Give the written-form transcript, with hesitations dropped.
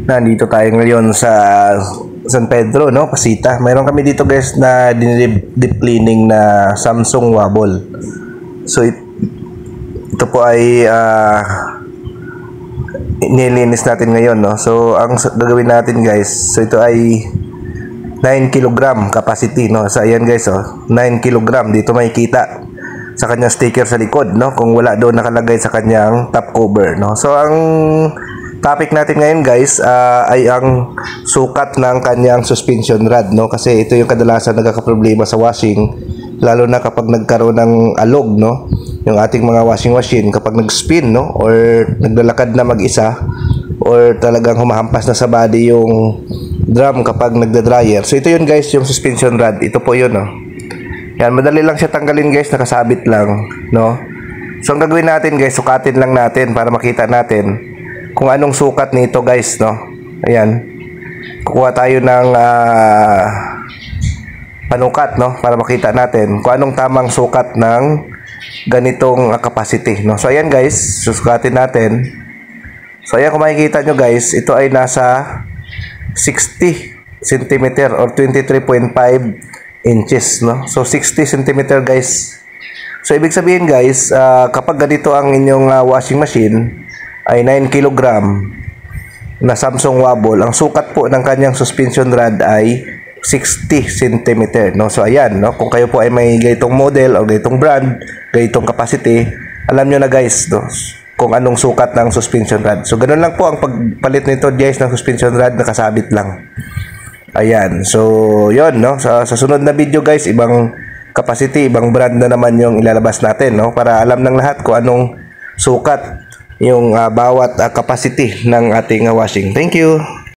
Nandito tayo ngayon sa San Pedro, no? Pasita. Mayroon kami dito guys na deep cleaning na Samsung Wobble. So ito po ay nilinis natin ngayon, no? So ang gagawin natin guys, so ito ay 9 kg capacity, no? So ayan guys, oh, 9 kg dito makikita sa kanyang sticker sa likod, no? Kung wala doon nakalagay sa kanyang top cover, no? So ang topic natin ngayon guys ay ang sukat ng kanyang suspension rod, no? Kasi ito yung kadalasan nagkakaproblema sa washing, lalo na kapag nagkaroon ng alog, no? Yung ating mga washing machine kapag nag-spin, no? Or naglalakad na mag-isa, or talagang humahampas na sa body yung drum kapag nagda-dryer. So ito yun guys, yung suspension rod. Ito po yun, no? Yan, madali lang siya tanggalin guys, nakasabit lang, no? So ang gagawin natin guys, sukatin lang natin para makita natin kung anong sukat nito guys, no? Ayan. Kukuha tayo ng panukat, no? Para makita natin kung anong tamang sukat ng ganitong capacity, no? So ayan guys, susukatin natin. So ayan, kung makikita nyo guys, ito ay nasa 60 cm or 23.5 inches, no? So 60 cm guys. So ibig sabihin guys, kapag ganito ang inyong washing machine ay 9 kg na Samsung Wobble, ang sukat po ng kanyang suspension rod ay 60 cm, no? So ayan, no? Kung kayo po ay may ganitong model o ganitong brand, ganitong capacity, alam nyo na guys, no? Kung anong sukat ng suspension rod. So ganun lang po ang pagpalit nito guys ng suspension rod, nakasabit lang. Ayan, so yon, no? Sa sunod na video guys, ibang capacity, ibang brand na naman yung ilalabas natin, no? Para alam ng lahat kung anong sukat yung bawat capacity ng ating washing. Thank you.